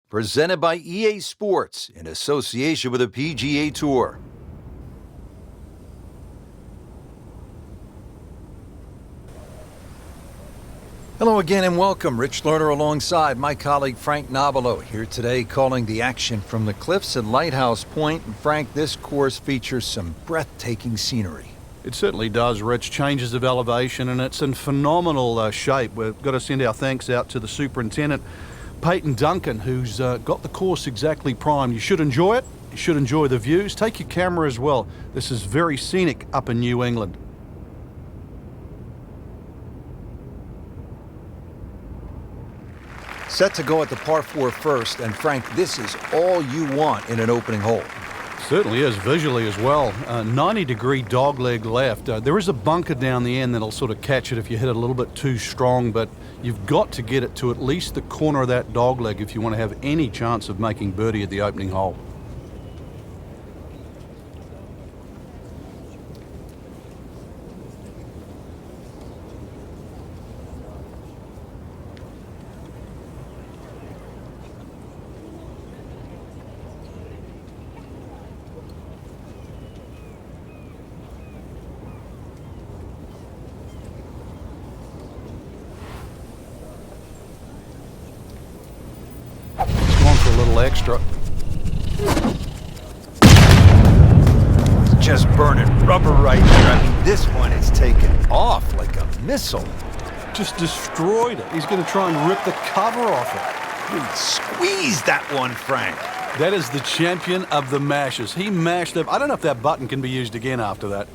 presented by EA Sports in association with the PGA Tour. Hello again and welcome. Rich Lerner alongside my colleague Frank Nobilo here today calling the action from the cliffs at Lighthouse Pointe. And Frank, this course features some breathtaking scenery. It certainly does, Rich. Changes of elevation, and it's in phenomenal shape. We've got to send our thanks out to the superintendent, Peyton Duncan, who's got the course exactly primed. You should enjoy it. You should enjoy the views. Take your camera as well. This is very scenic up in New England. Set to go at the par 4 first, and Frank, this is all you want in an opening hole. Certainly is, visually as well. 90-degree dogleg left. There is a bunker down the end that'll sort of catch it if you hit it a little bit too strong, but you've got to get it to at least the corner of that dogleg if you want to have any chance of making birdie at the opening hole. A little extra. It's just burning rubber right there. I mean, this one is taken off like a missile. Just destroyed it. He's going to try and rip the cover off it. Really squeezed that one, Frank. That is the champion of the mashes. He mashed up. I don't know if that button can be used again after that.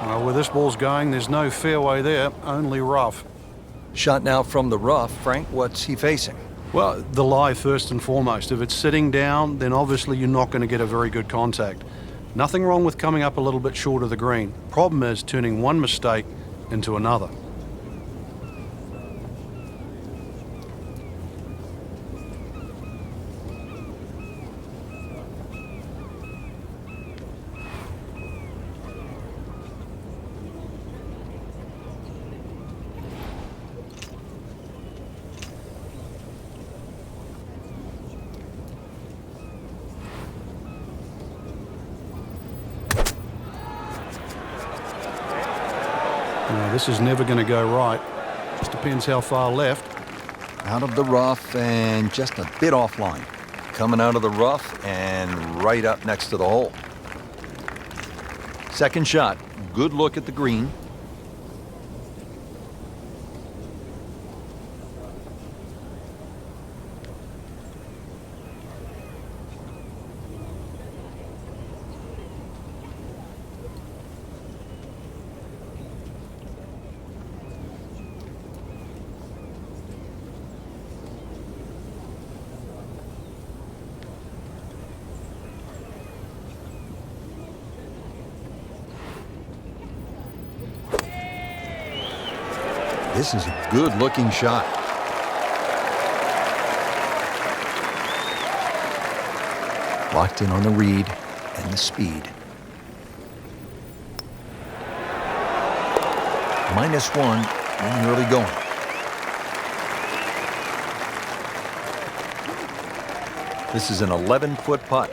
Well, where this ball's going, there's no fairway there, only rough. Shot now from the rough. Frank, what's he facing? Well, the lie first and foremost. If it's sitting down, then obviously you're not going to get a very good contact. Nothing wrong with coming up a little bit short of the green. Problem is turning one mistake into another. No, this is never going to go right. Just depends how far left. Out of the rough and just a bit offline. Coming out of the rough and right up next to the hole. Second shot. Good look at the green. This is a good-looking shot. Locked in on the read and the speed. -1 in the early going. This is an 11-foot putt.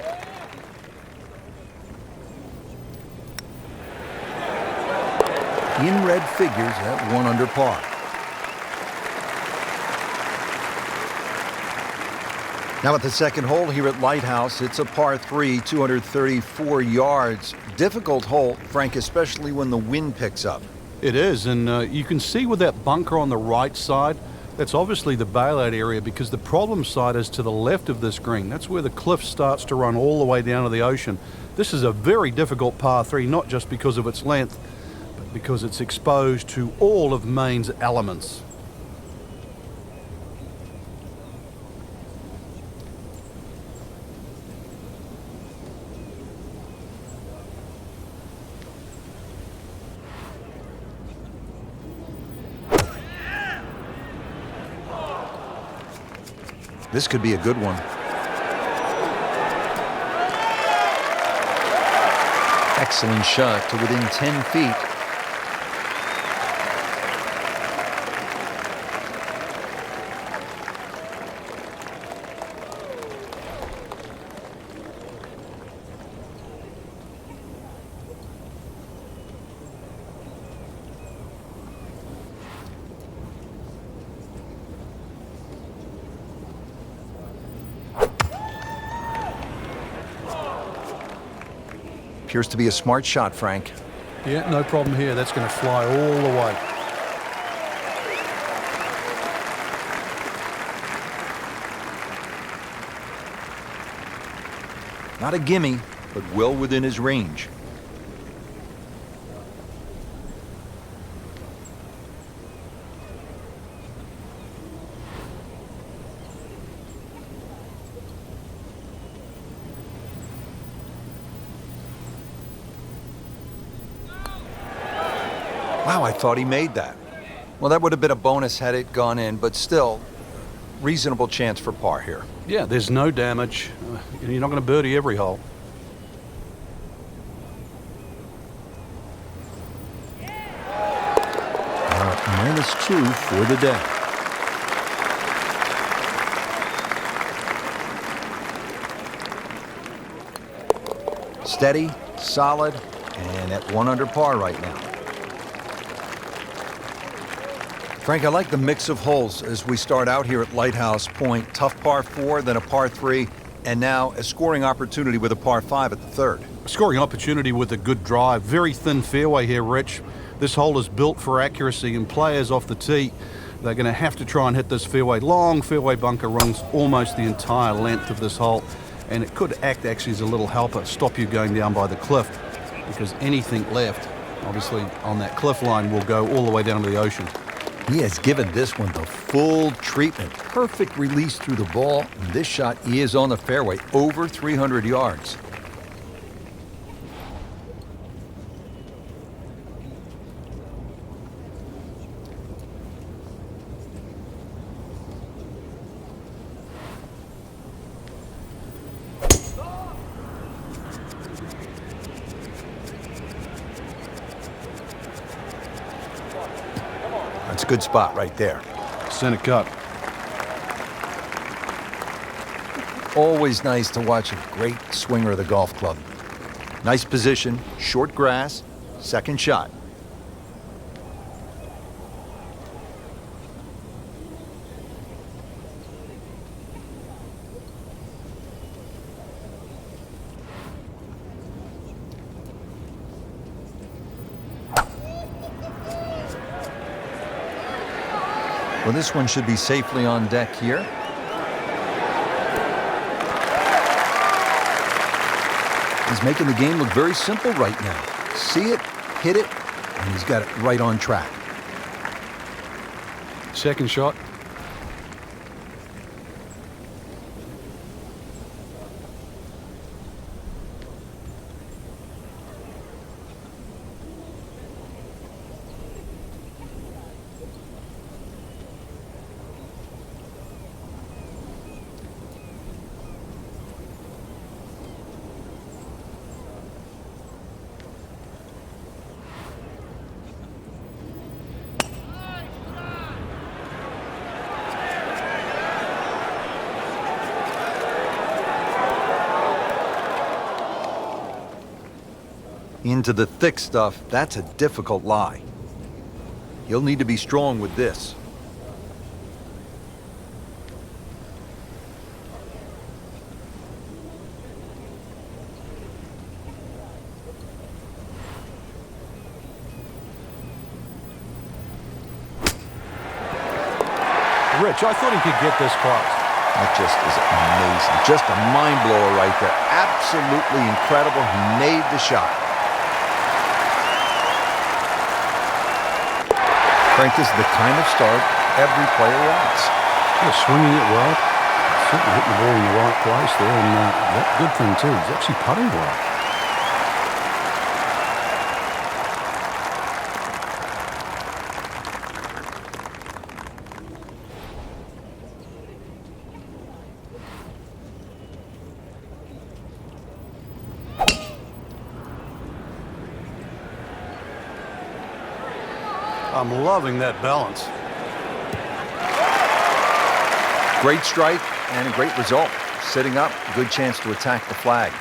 In red figures at 1 under par. Now at the second hole here at Lighthouse, it's a par 3, 234 yards. Difficult hole, Frank, especially when the wind picks up. It is, and you can see with that bunker on the right side, that's obviously the bailout area, because the problem side is to the left of this green. That's where the cliff starts to run all the way down to the ocean. This is a very difficult par 3, not just because of its length, but because it's exposed to all of Maine's elements. This could be a good one. Excellent shot to within 10 feet. Appears to be a smart shot, Frank. Yeah, no problem here. That's going to fly all the way. Not a gimme, but well within his range. Wow, I thought he made that. Well, that would have been a bonus had it gone in, but still, reasonable chance for par here. Yeah, there's no damage. You're not going to birdie every hole. -2 for the day. Steady, solid, and at 1 under par right now. Frank, I like the mix of holes as we start out here at Lighthouse Point. Tough par 4, then a par 3, and now a scoring opportunity with a par 5 at the 3rd. A scoring opportunity with a good drive. Very thin fairway here, Rich. This hole is built for accuracy, and players off the tee, they're going to have to try and hit this fairway. Long fairway bunker runs almost the entire length of this hole, and it could act actually as a little helper, stop you going down by the cliff, because anything left, obviously, on that cliff line will go all the way down to the ocean. He has given this one the full treatment. Perfect release through the ball. And this shot is on the fairway, over 300 yards. That's a good spot right there. Center cut. Always nice to watch a great swinger of the golf club. Nice position, short grass, second shot. Well, this one should be safely on deck here. He's making the game look very simple right now. See it, hit it, and he's got it right on track. Second shot. Into the thick stuff, that's a difficult lie. He'll need to be strong with this. Rich, I thought he could get this close. That just is amazing. Just a mind blower right there. Absolutely incredible. He made the shot. Frank, this is the kind of start every player wants. Yeah, swinging it well. Certainly hit the ball in the right place there, and that good thing too. He's actually putting well. I'm loving that balance. Great strike and a great result. Sitting up, good chance to attack the flag.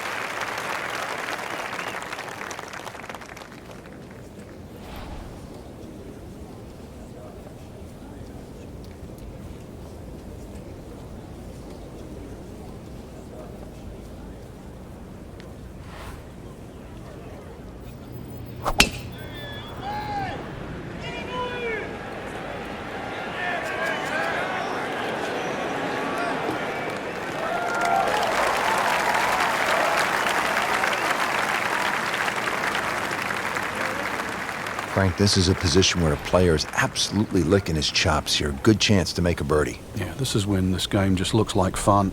Frank, this is a position where a player is absolutely licking his chops here. Good chance to make a birdie. Yeah, this is when this game just looks like fun.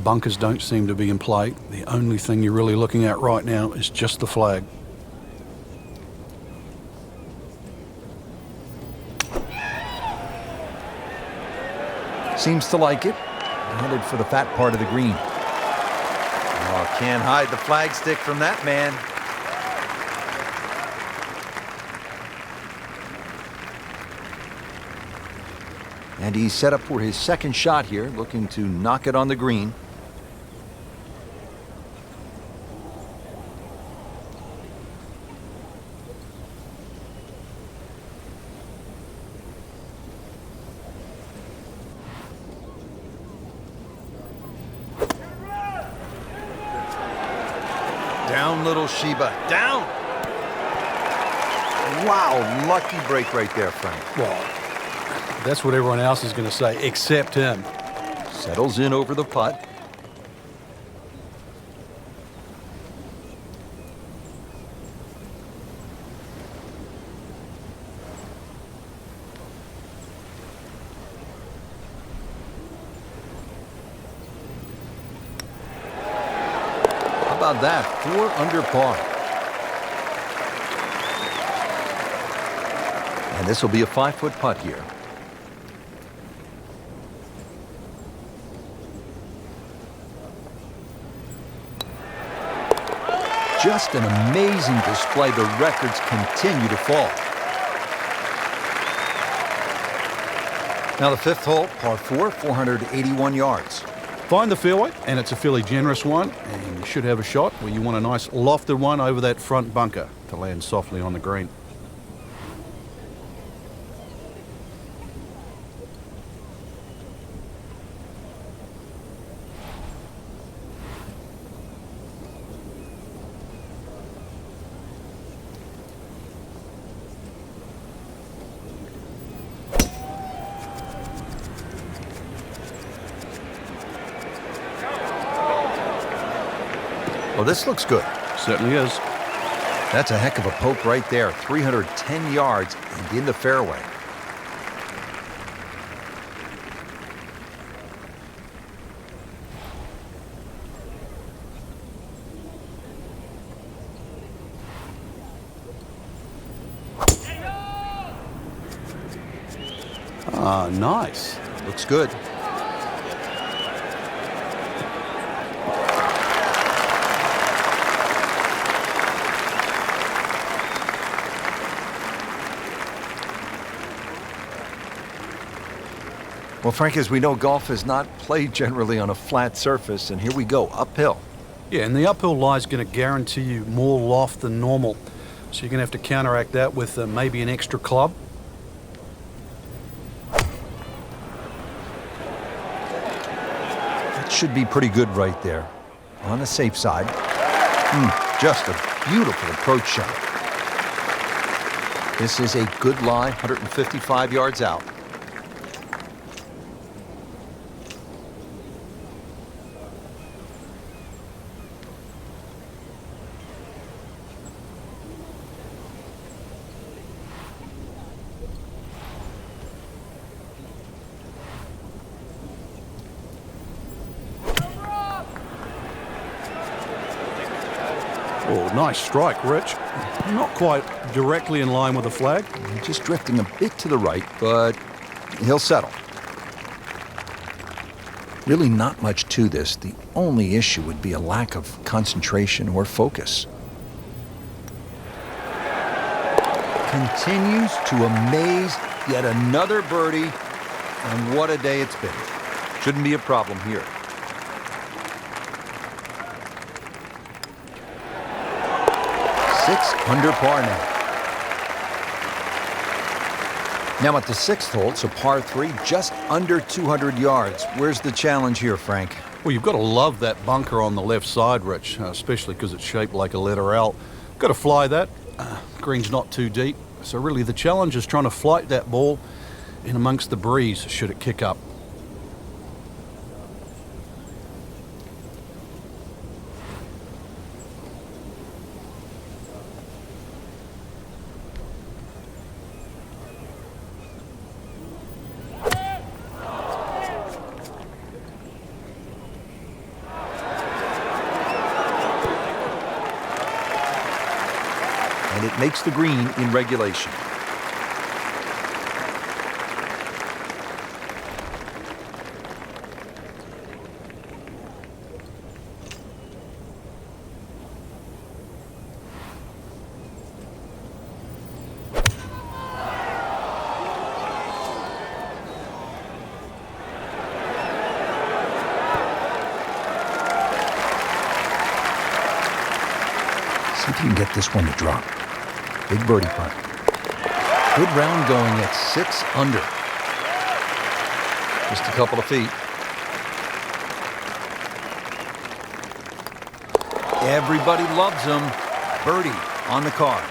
Bunkers don't seem to be in play. The only thing you're really looking at right now is just the flag. Seems to like it. Headed for the fat part of the green. Oh, can't hide the flag stick from that man. And he's set up for his second shot here, looking to knock it on the green. Down, little Sheba, down! Wow, lucky break right there, Frank. Well, that's what everyone else is going to say, except him. Settles in over the putt. How about that? 4 under par. And this will be a 5-foot putt here. Just an amazing display. The records continue to fall. Now the 5th hole, par 4, 481 yards. Find the fairway, and it's a fairly generous one, and you should have a shot where you want a nice lofted one over that front bunker to land softly on the green. Well, this looks good. Certainly is. That's a heck of a poke right there. 310 yards and in the fairway. Ah, nice. Looks good. Well, Frank, as we know, golf is not played generally on a flat surface, and here we go, uphill. Yeah, and the uphill lie is going to guarantee you more loft than normal. So you're going to have to counteract that with maybe an extra club. That should be pretty good right there. On the safe side. Just a beautiful approach shot. This is a good lie, 155 yards out. Oh, nice strike, Rich. Not quite directly in line with the flag. Just drifting a bit to the right, but he'll settle. Really not much to this. The only issue would be a lack of concentration or focus. Continues to amaze. Yet another birdie. And what a day it's been. Shouldn't be a problem here. Six under par now. Now at the sixth hole, it's a par 3, just under 200 yards. Where's the challenge here, Frank? Well, you've got to love that bunker on the left side, Rich, especially because it's shaped like a letter L. Got to fly that. Green's not too deep. So really the challenge is trying to flight that ball in amongst the breeze should it kick up. And it makes the green in regulation. See if you can get this one to drop. Big birdie putt. Good round going at 6 under. Just a couple of feet. Everybody loves him. Birdie on the card.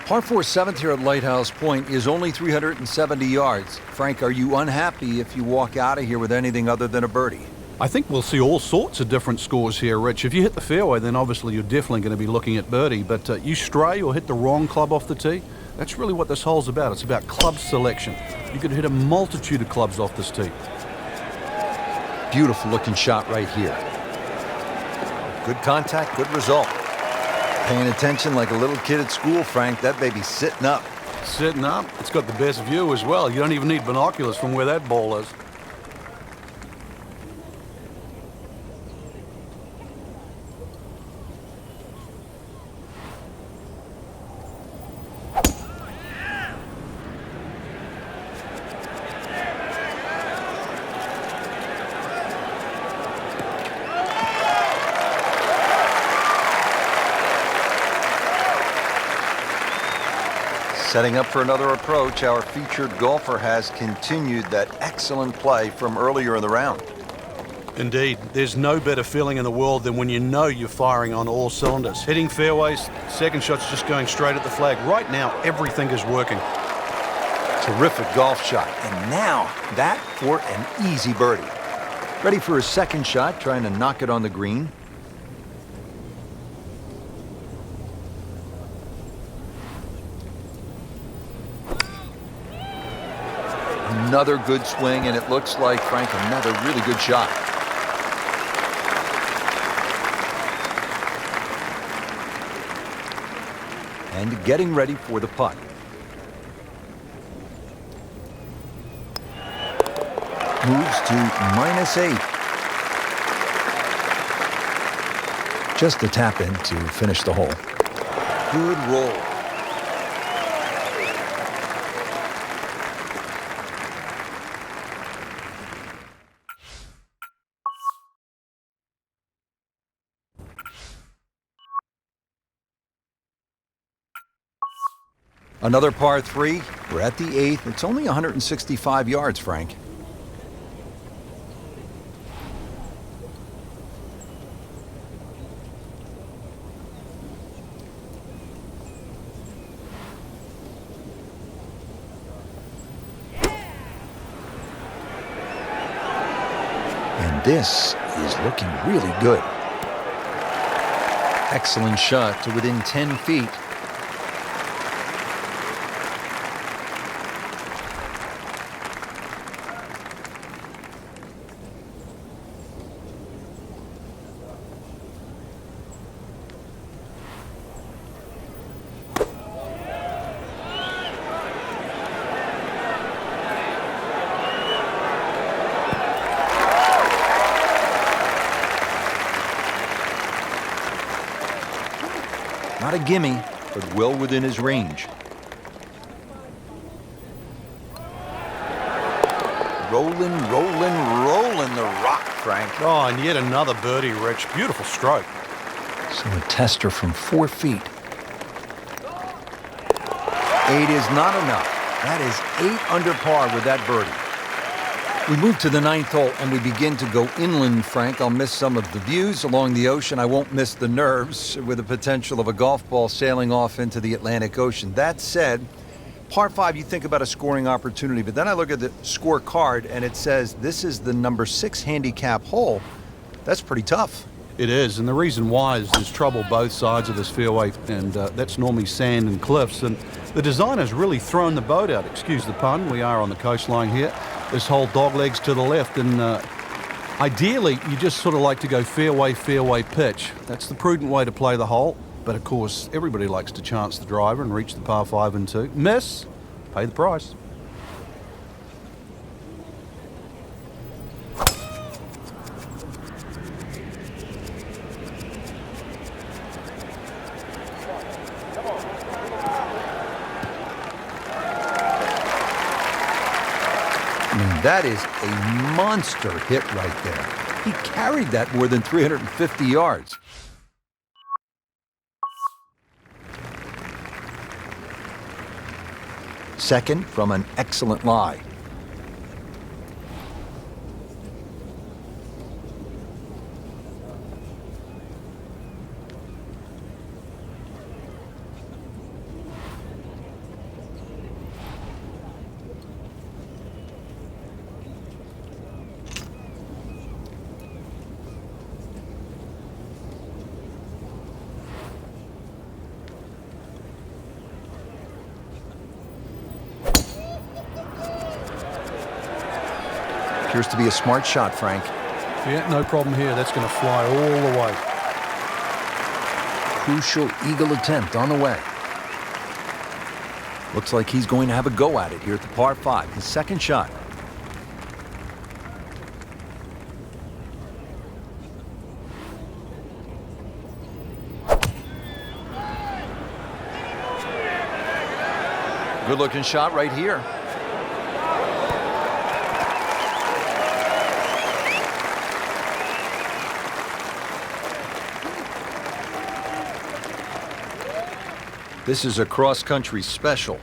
Par 4 7th here at Lighthouse Point is only 370 yards. Frank, are you unhappy if you walk out of here with anything other than a birdie? I think we'll see all sorts of different scores here, Rich. If you hit the fairway, then obviously you're definitely going to be looking at birdie. But you stray or hit the wrong club off the tee, that's really what this hole's about. It's about club selection. You could hit a multitude of clubs off this tee. Beautiful looking shot right here. Good contact, good result. Paying attention like a little kid at school, Frank. That baby's sitting up. Sitting up. It's got the best view as well. You don't even need binoculars from where that ball is. Setting up for another approach, our featured golfer has continued that excellent play from earlier in the round. Indeed. There's no better feeling in the world than when you know you're firing on all cylinders. Hitting fairways, second shot's just going straight at the flag. Right now, everything is working. Terrific golf shot. And now, that for an easy birdie. Ready for his second shot, trying to knock it on the green. Another good swing, and it looks like, Frank, another really good shot. And getting ready for the putt. Moves to -8. Just a tap in to finish the hole. Good roll. Another par 3. We're at the 8th. It's only 165 yards, Frank. And this is looking really good. Excellent shot to within 10 feet. Not a gimme, but well within his range. Rolling, rolling, rolling the rock, Frank. Oh, and yet another birdie, Rich. Beautiful stroke. So a tester from 4 feet. 8 is not enough. That is 8 under par with that birdie. We move to the 9th hole and we begin to go inland, Frank. I'll miss some of the views along the ocean. I won't miss the nerves with the potential of a golf ball sailing off into the Atlantic Ocean. That said, par 5, you think about a scoring opportunity, but then I look at the scorecard and it says this is the number 6 handicap hole. That's pretty tough. It is, and the reason why is there's trouble both sides of this fairway, and that's normally sand and cliffs, and the designer's really thrown the boat out, excuse the pun. We are on the coastline here. This whole dog legs to the left, and ideally you just sort of like to go fairway, fairway pitch. That's the prudent way to play the hole, but of course everybody likes to chance the driver and reach the par 5 and 2. Miss, pay the price. That is a monster hit right there. He carried that more than 350 yards. Second from an excellent lie. Appears to be a smart shot, Frank. Yeah, no problem here. That's going to fly all the way. Crucial eagle attempt on the way. Looks like he's going to have a go at it here at the par 5, his second shot. Good looking shot right here. This is a cross-country special.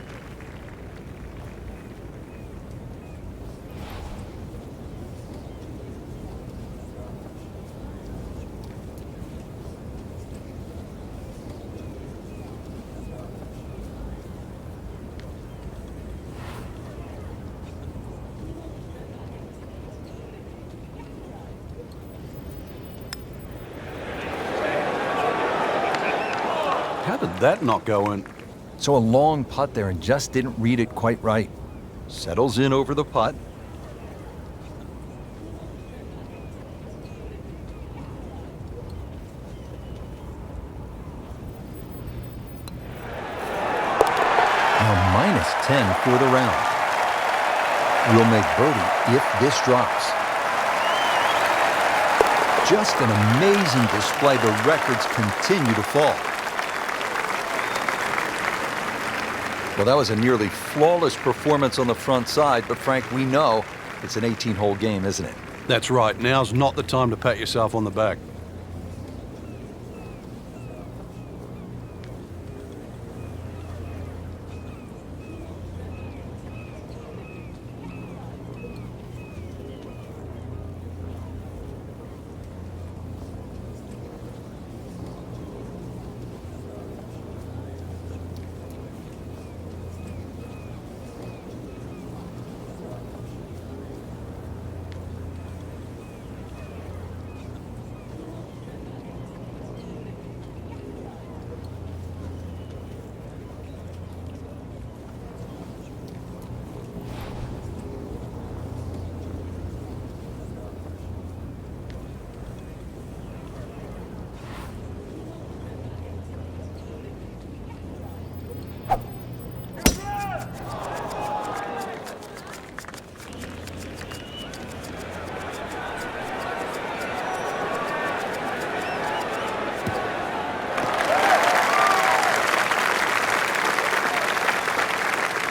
How did that not go in? So a long putt there and just didn't read it quite right. Settles in over the putt. Now -10 for the round. We'll make birdie if this drops. Just an amazing display. The records continue to fall. Well, that was a nearly flawless performance on the front side, but Frank, we know it's an 18-hole game, isn't it? That's right. Now's not the time to pat yourself on the back.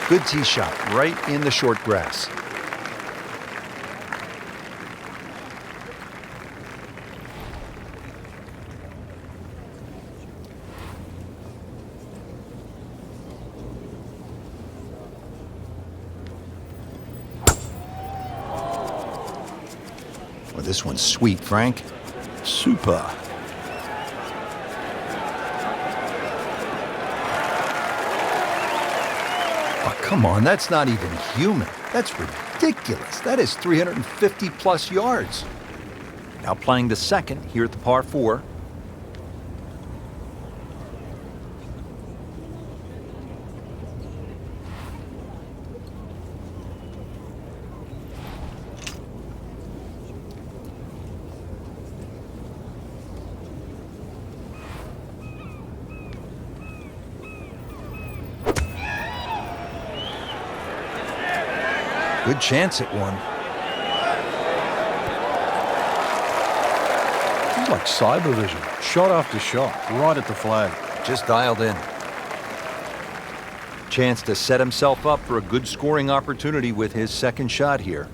Good tee shot right in the short grass. Well, this one's sweet, Frank. Super. Oh, come on, that's not even human. That's ridiculous. That is 350 plus yards. Now playing the second here at the par 4. Good chance at one. It's like cyber vision. Shot after shot, right at the flag. Just dialed in. Chance to set himself up for a good scoring opportunity with his second shot here.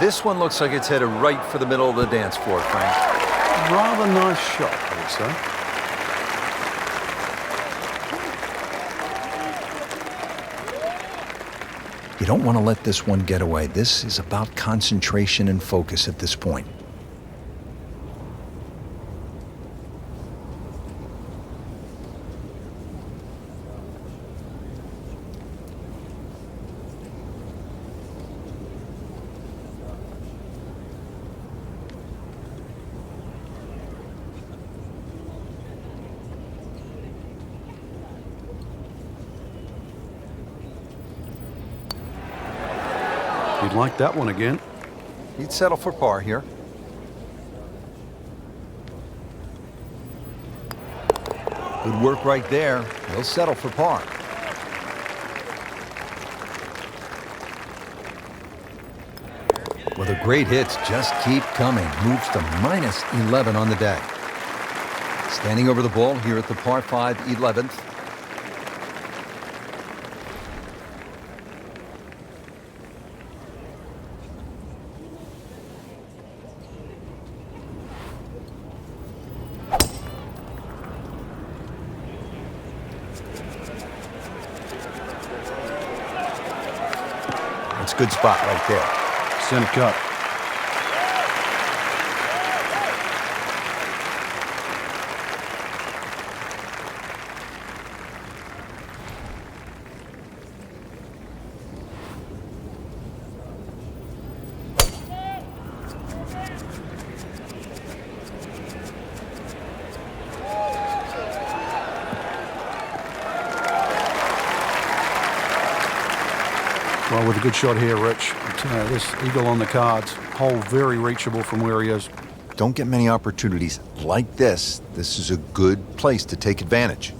This one looks like it's headed right for the middle of the dance floor, Frank. Rather nice shot, I would say. You don't want to let this one get away. This is about concentration and focus at this point. You'd like that one again. He'd settle for par here. Good work right there. He'll settle for par. Well, the great hits just keep coming. Moves to minus 11 on the day. Standing over the ball here at the par 5 11th. That's a good spot right there. Center cut. Well, with a good shot here, Rich. This eagle on the cards. Hole very reachable from where he is. Don't get many opportunities like this. This is a good place to take advantage.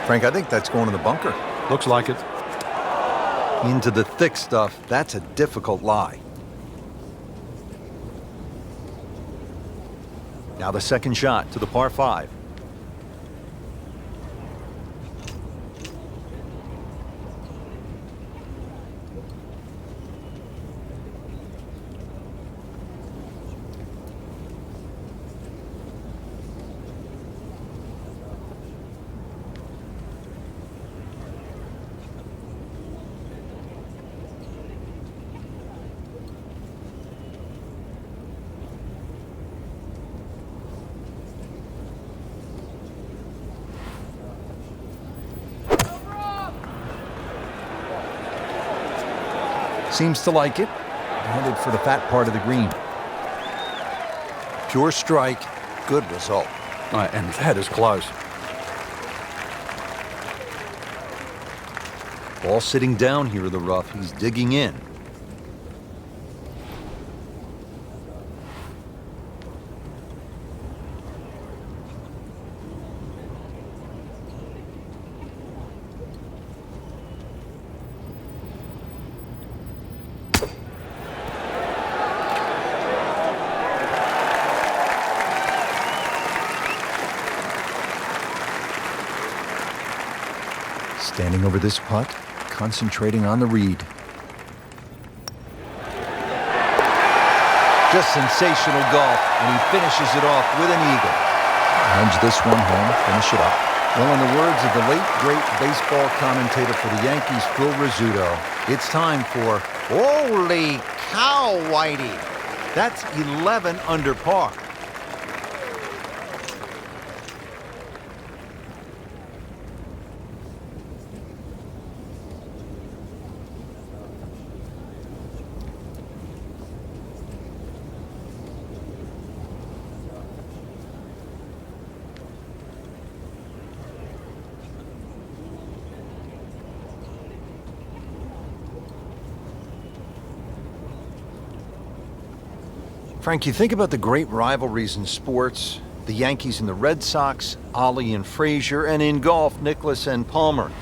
Frank, I think that's going to the bunker. Looks like it. Into the thick stuff. That's a difficult lie. Now the second shot to the par 5. Seems to like it. Headed for the fat part of the green. Pure strike. Good result. And that is close. Ball sitting down here in the rough. He's digging in. Standing over this putt, concentrating on the read. Just sensational golf, and he finishes it off with an eagle. Nudge this one home, finish it up. Well, in the words of the late, great baseball commentator for the Yankees, Phil Rizzuto, it's time for Holy Cow, Whitey. That's 11 under par. Frank, you think about the great rivalries in sports, the Yankees and the Red Sox, Ollie and Frazier, and in golf, Nicklaus and Palmer.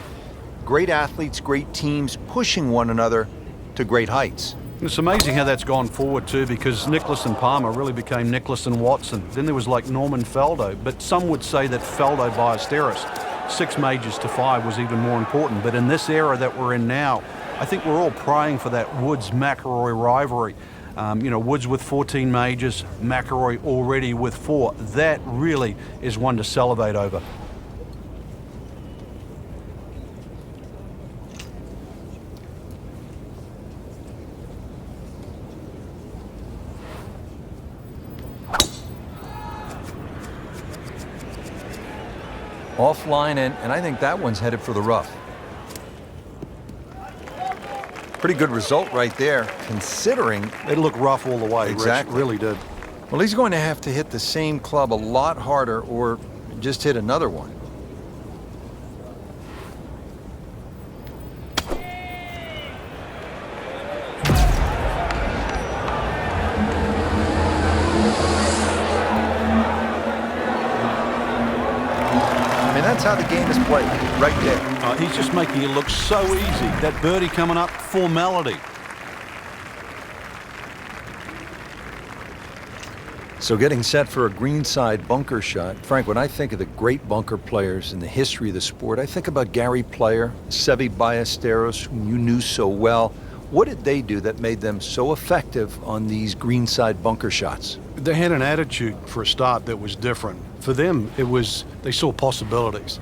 Great athletes, great teams pushing one another to great heights. It's amazing how that's gone forward too, because Nicklaus and Palmer really became Nicklaus and Watson. Then there was like Norman Faldo, but some would say that Faldo Ballesteros, 6 majors to 5, was even more important. But in this era that we're in now, I think we're all praying for that Woods-McIlroy rivalry. Woods with 14 majors, McIlroy already with 4. That really is one to salivate over. Offline, and I think that one's headed for the rough. Pretty good result right there, considering It looked rough all the way. Exactly. Rich, really did. Well, he's going to have to hit the same club a lot harder or just hit another one. I mean, that's how the game is played, right there. He's just making it look so easy. That birdie coming up, formality. So getting set for a greenside bunker shot. Frank, when I think of the great bunker players in the history of the sport, I think about Gary Player, Seve Ballesteros, whom you knew so well. What did they do that made them so effective on these greenside bunker shots? They had an attitude for a start that was different. For them, it was, they saw possibilities.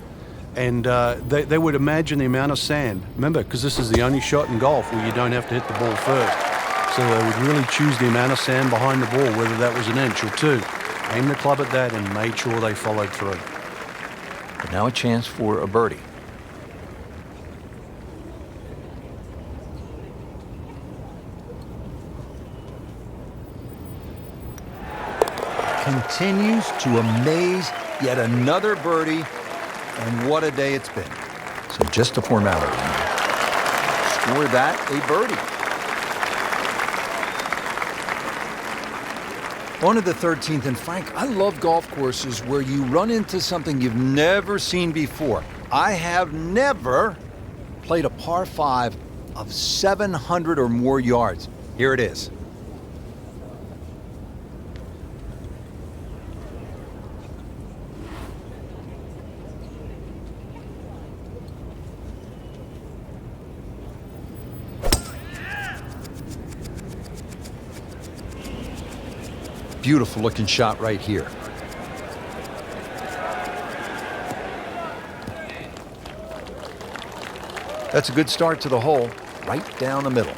And they would imagine the amount of sand. Remember, because this is the only shot in golf where you don't have to hit the ball first. So they would really choose the amount of sand behind the ball, whether that was an inch or 2. Aimed the club at that and made sure they followed through. But now a chance for a birdie. Continues to amaze. Yet another birdie. And what a day it's been. So just a formality. Score that a birdie. On to the 13th, and Frank, I love golf courses where you run into something you've never seen before. I have never played a par 5 of 700 or more yards. Here it is. Beautiful looking shot right here. That's a good start to the hole, right down the middle.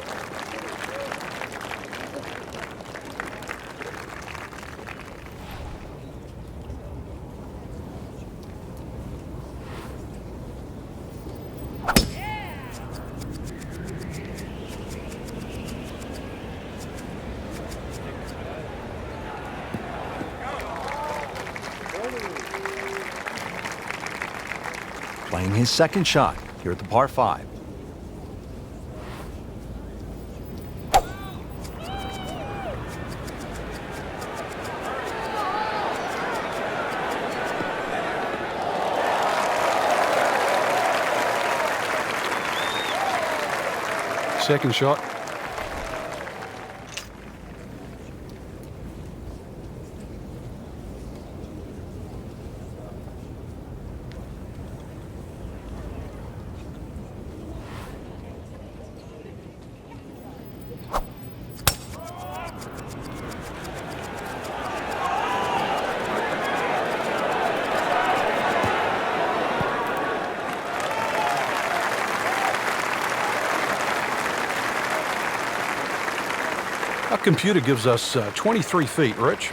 Playing his second shot here at the par 5. Second shot. computer gives us 23 feet, Rich.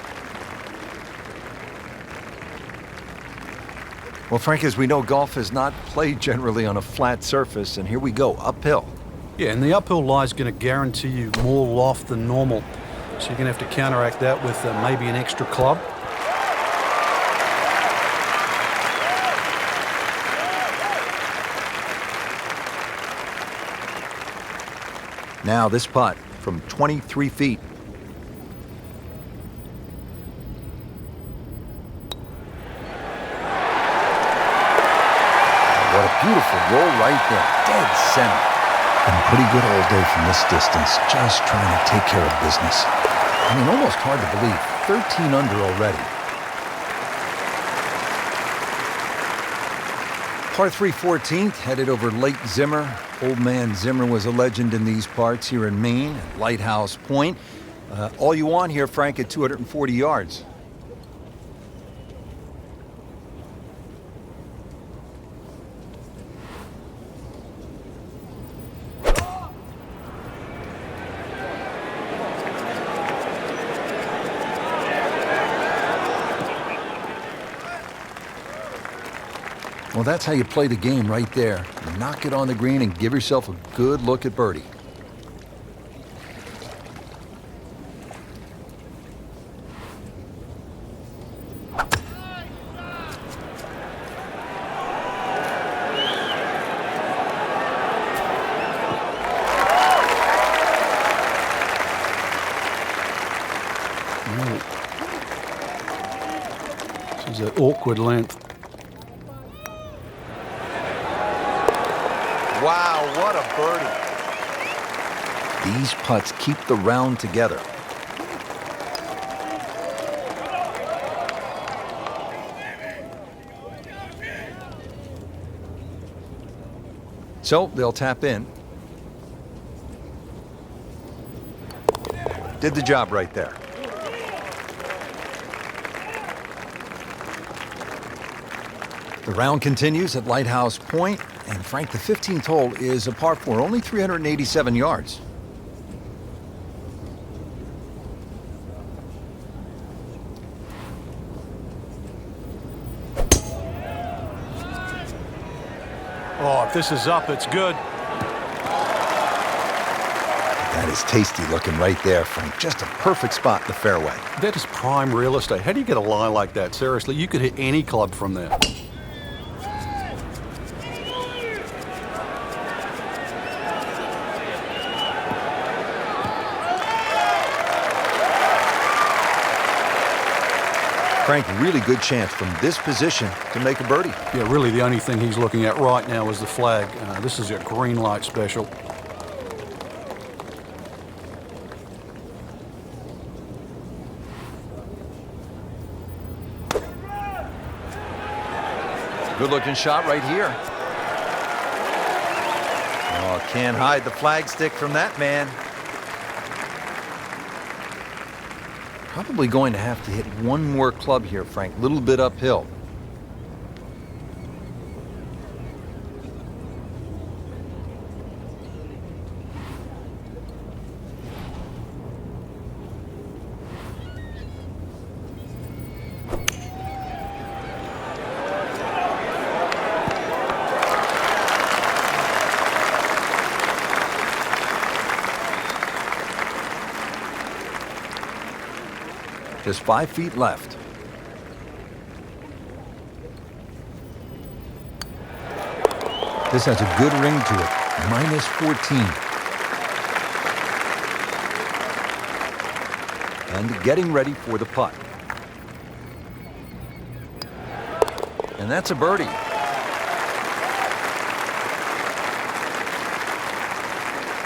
Well, Frank, as we know, golf is not played generally on a flat surface, and here we go, uphill. Yeah, and the uphill lie is going to guarantee you more loft than normal. So you're going to have to counteract that with maybe an extra club. Now this putt from 23 feet. What a beautiful roll right there, dead center. Been pretty good all day from this distance, just trying to take care of business. I mean, almost hard to believe, 13 under already. Par 3 14th, headed over Lake Zimmer. Old man Zimmer was a legend in these parts here in Maine, at Lighthouse Pointe. All you want here, Frank, at 240 yards. Well, that's how you play the game right there. You knock it on the green and give yourself a good look at birdie. This is an awkward length. Wow, what a birdie. These putts keep the round together. So they'll tap in. Did the job right there. The round continues at Lighthouse Pointe. And Frank, the 15th hole is a par 4, only 387 yards. Oh, if this is up, it's good. That is tasty looking right there, Frank. Just a perfect spot in the fairway. That is prime real estate. How do you get a lie like that? Seriously, you could hit any club from there. Frank, really good chance from this position to make a birdie. Yeah, really the only thing he's looking at right now is the flag. This is a green light special. Good looking shot right here. Oh, can't hide the flag stick from that man. Probably going to have to hit one more club here, Frank. A little bit uphill. Just 5 feet left. This has a good ring to it. Minus 14. And getting ready for the putt. And that's a birdie.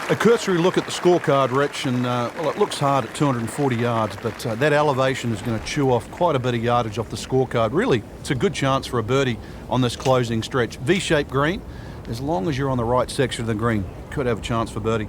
A cursory look at the scorecard, Rich, and well, it looks hard at 240 yards, but that elevation is going to chew off quite a bit of yardage off the scorecard. Really, it's a good chance for a birdie on this closing stretch. V-shaped green, as long as you're on the right section of the green, could have a chance for birdie.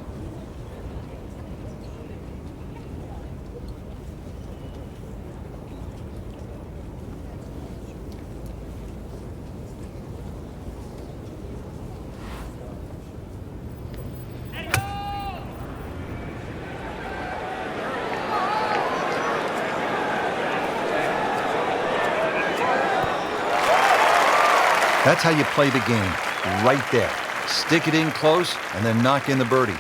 That's how you play the game, right there. Stick it in close and then knock in the birdie.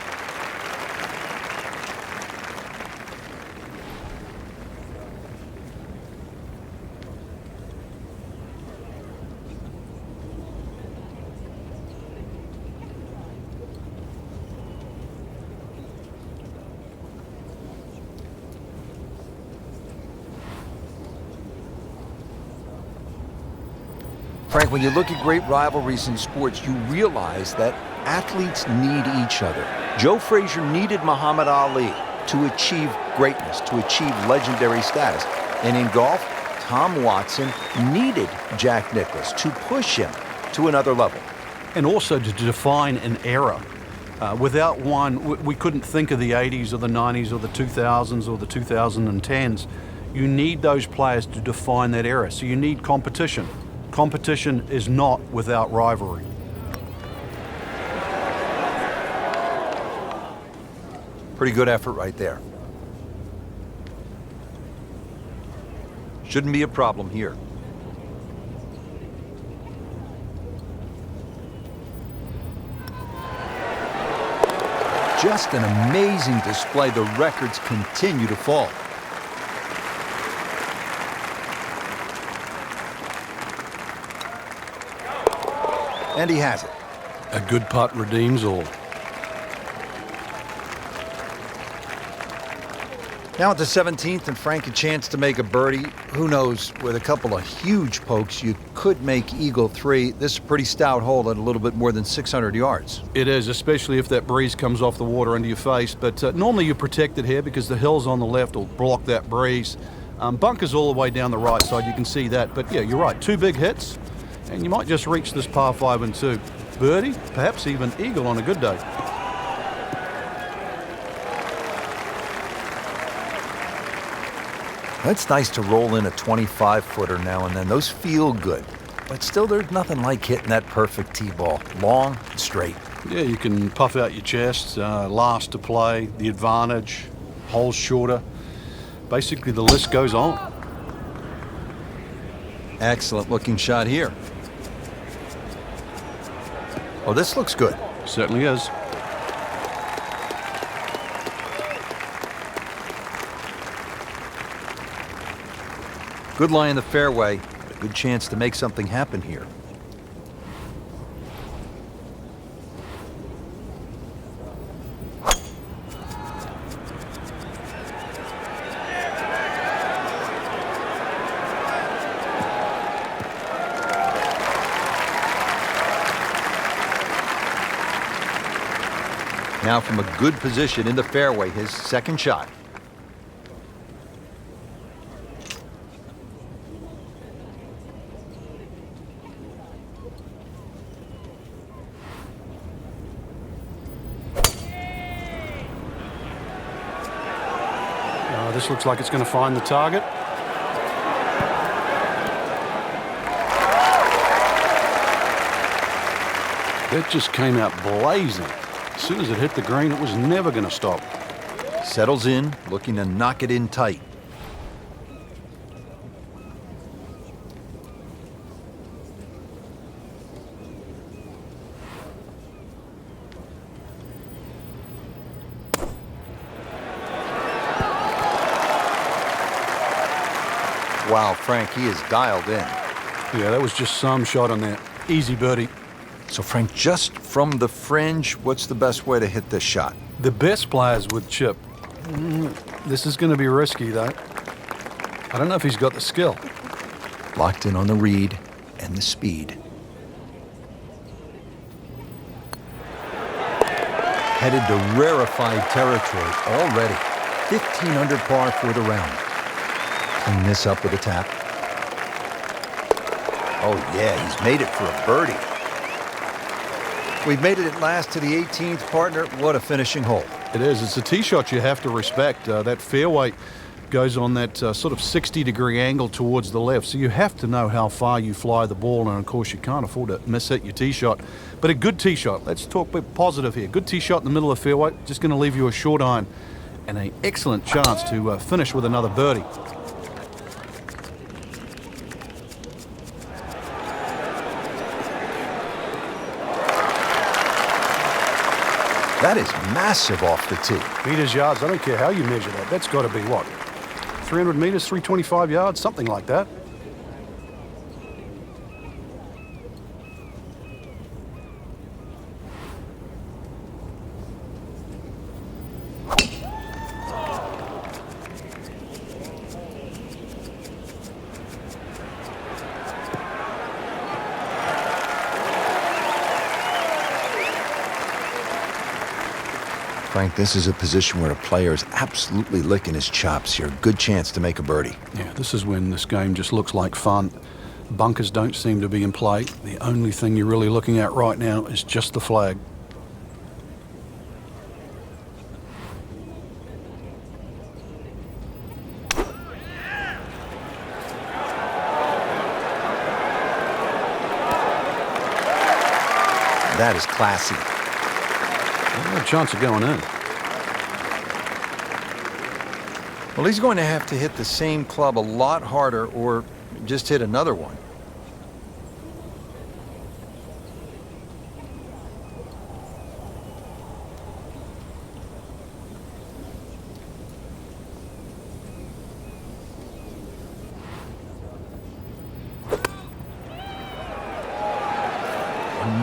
Frank, when you look at great rivalries in sports, you realize that athletes need each other. Joe Frazier needed Muhammad Ali to achieve greatness, to achieve legendary status. And in golf, Tom Watson needed Jack Nicklaus to push him to another level. And also to define an era. Without one, we couldn't think of the 80s or the 90s or the 2000s or the 2010s. You need those players to define that era. So you need competition. Competition is not without rivalry. Pretty good effort right there. Shouldn't be a problem here. Just an amazing display. The records continue to fall. And he has it. A good putt redeems all. Now at the 17th, and Frank a chance to make a birdie. Who knows, with a couple of huge pokes, you could make eagle 3. This is a pretty stout hole at a little bit more than 600 yards. It is, especially if that breeze comes off the water into your face. But normally you're protected here because the hills on the left will block that breeze. Bunkers all the way down the right side, you can see that. But yeah, you're right, 2 big hits, and you might just reach this par 5 and 2. Birdie, perhaps even eagle on a good day. It's nice to roll in a 25-footer now and then. Those feel good. But still, there's nothing like hitting that perfect tee ball. Long and straight. Yeah, you can puff out your chest, last to play, the advantage, holes shorter. Basically, the list goes on. Excellent looking shot here. Oh, this looks good. Certainly is. Good lie in the fairway. A good chance to make something happen here. Now from a good position in the fairway, his second shot. This looks like it's going to find the target. That just came out blazing. As soon as it hit the green, it was never going to stop. Settles in, looking to knock it in tight. Wow, Frank, he is dialed in. Yeah, that was just some shot on that. Easy birdie. So, Frank, just from the fringe, what's the best way to hit this shot? The best players would chip. This is going to be risky, though. I don't know if he's got the skill. Locked in on the read and the speed. Headed to rarefied territory already. 15 under par for the round. Clean this up with a tap. Oh, yeah, he's made it for a birdie. We've made it at last to the 18th, partner. What a finishing hole. It is. It's a tee shot you have to respect. That fairway goes on that sort of 60-degree angle towards the left, so you have to know how far you fly the ball, and of course you can't afford to miss-hit your tee shot. But a good tee shot. Let's talk a bit positive here. Good tee shot in the middle of the fairway, just going to leave you a short iron, and an excellent chance to finish with another birdie. That is massive off the tee. Meters, yards, I don't care how you measure that. That's got to be what? 300 meters, 325 yards, something like that. Frank, this is a position where a player is absolutely licking his chops here. Good chance to make a birdie. Yeah, this is when this game just looks like fun. Bunkers don't seem to be in play. The only thing you're really looking at right now is just the flag. That is classy. No chance of going in. Well, he's going to have to hit the same club a lot harder or just hit another one.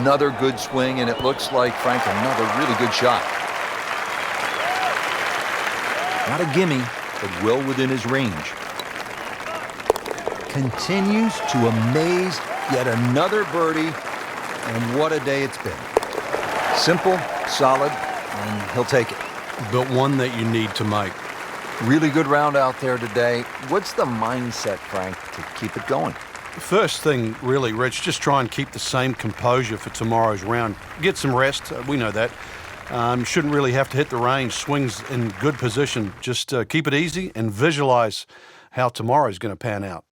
Another good swing, and it looks like, Frank, another really good shot. Not a gimme, but well within his range. Continues to amaze, yet another birdie, and what a day it's been. Simple, solid, and he'll take it. But one that you need to make. Really good round out there today. What's the mindset, Frank, to keep it going? First thing, really, Rich, just try and keep the same composure for tomorrow's round. Get some rest. We know that. Shouldn't really have to hit the range. Swings in good position. Just keep it easy and visualize how tomorrow's going to pan out.